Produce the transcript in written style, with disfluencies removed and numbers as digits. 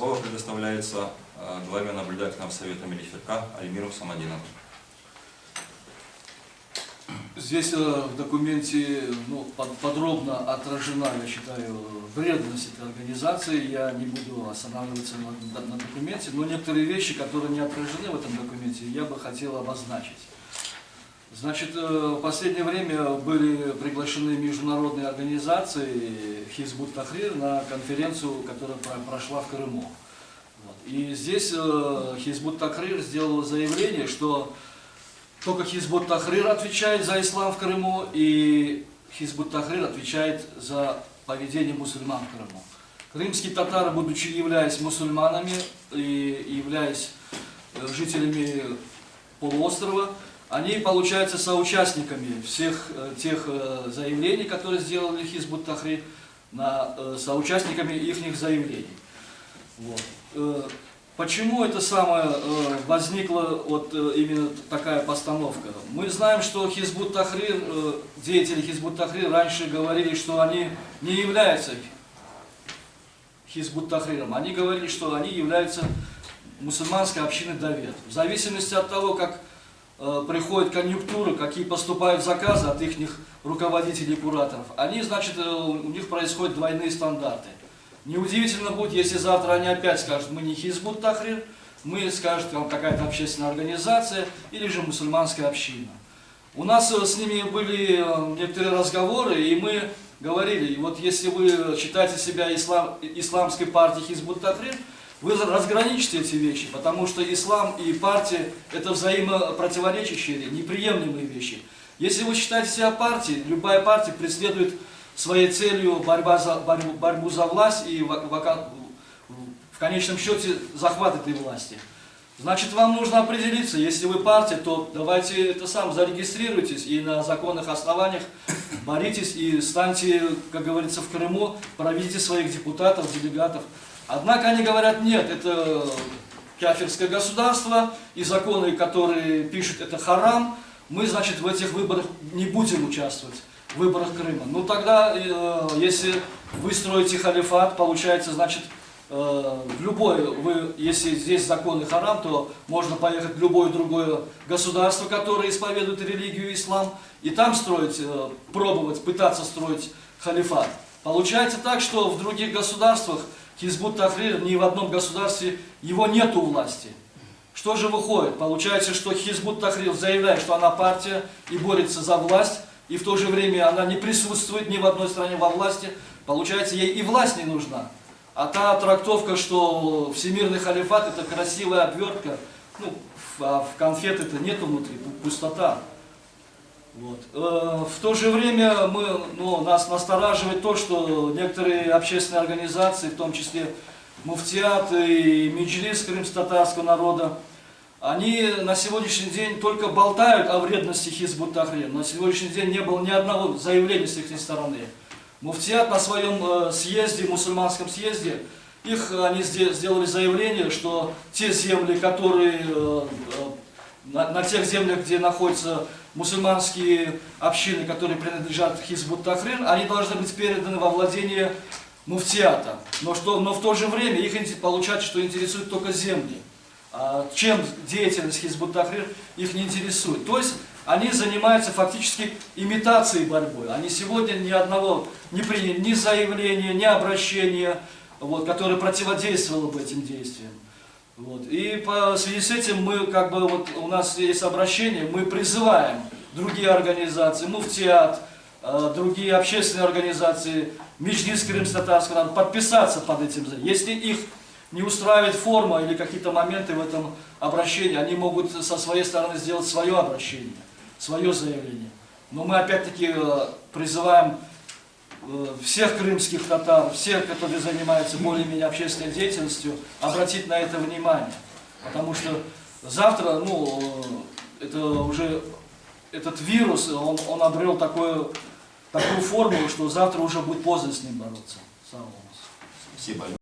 Слово предоставляется главе наблюдательного совета Мелихирка Альмиру Самадинову. Здесь в документе подробно отражена, я считаю, вредность этой организации. Я не буду останавливаться на документе, но некоторые вещи, которые не отражены в этом документе, я бы хотел обозначить. Значит, в последнее время были приглашены международные организации Хизб ут-Тахрир на конференцию, которая прошла в Крыму. И здесь Хизб ут-Тахрир сделал заявление, что только Хизб ут-Тахрир отвечает за ислам в Крыму, и Хизб ут-Тахрир отвечает за поведение мусульман в Крыму. Крымские татары, будучи являясь мусульманами и являясь жителями полуострова, они, получаются, соучастниками всех тех заявлений, которые сделали Хизб ут-Тахрир, соучастниками их заявлений. Вот. Почему это самое возникла именно такая постановка? Мы знаем, что Хизб ут-Тахрир, деятели Хизб ут-Тахрир раньше говорили, что они не являются Хизб ут-Тахриром. Они говорили, что они являются мусульманской общиной Давет. В зависимости от того, как приходит конъюнктура, какие поступают заказы от их руководителей и кураторов, они, значит, у них происходят двойные стандарты. Неудивительно будет, если завтра они опять скажут, мы не Хизб ут-Тахрир, мы скажут, там какая-то общественная организация или же мусульманская община. У нас с ними были некоторые разговоры, и мы говорили, вот если вы считаете себя исламской партией Хизб ут-Тахрир, вы разграничите эти вещи, потому что ислам и партия – это взаимопротиворечащие, неприемлемые вещи. Если вы считаете себя партией, любая партия преследует своей целью борьбу за власть и в конечном счете захват этой власти. Значит, вам нужно определиться, если вы партия, то давайте зарегистрируйтесь и на законных основаниях боритесь и станьте, как говорится, в Крыму, проведите своих депутатов, делегатов. Однако они говорят, нет, это кафирское государство, и законы, которые пишут, это харам, мы, значит, в этих выборах не будем участвовать, в выборах Крыма. Ну тогда, если вы строите халифат, получается, значит, если здесь законы харам, то можно поехать в любое другое государство, которое исповедует религию ислам, и там строить, пробовать, пытаться строить халифат. Получается так, что в других государствах Хизб ут-Тахрир, ни в одном государстве его нету у власти. Что же выходит? Получается, что Хизб ут-Тахрир заявляет, что она партия и борется за власть, и в то же время она не присутствует ни в одной стране во власти. Получается, ей и власть не нужна. А та трактовка, что всемирный халифат – это красивая обвертка, а в конфет это нету внутри, пустота. Вот. В то же время нас настораживает то, что некоторые общественные организации, в том числе Муфтиат и Меджлис крымско-татарского народа, они на сегодняшний день только болтают о вредности Хизб ут-Тахрир. На сегодняшний день не было ни одного заявления с их стороны. Муфтиат на своем съезде, мусульманском съезде, они сделали заявление, что те земли, которые на тех землях, где находятся мусульманские общины, которые принадлежат Хизб ут-Тахрир, они должны быть переданы во владение муфтиата. Но в то же время их получается, что интересует только земли. Чем деятельность Хизб ут-Тахрир их не интересует. То есть они занимаются фактически имитацией борьбы. Они сегодня ни одного не приняли, ни заявления, ни обращения, которое противодействовало бы этим действиям. И в связи с этим у нас есть обращение, мы призываем другие организации, Муфтиат, другие общественные организации, Меджлис крымско-татарского народа, подписаться под этим. Если их не устраивает форма или какие-то моменты в этом обращении, они могут со своей стороны сделать свое обращение, свое заявление. Но мы опять-таки призываем всех крымских татар, всех, которые занимаются более-менее общественной деятельностью, обратить на это внимание. Потому что завтра, этот вирус, он обрел такую форму, что завтра уже будет поздно с ним бороться. Спасибо.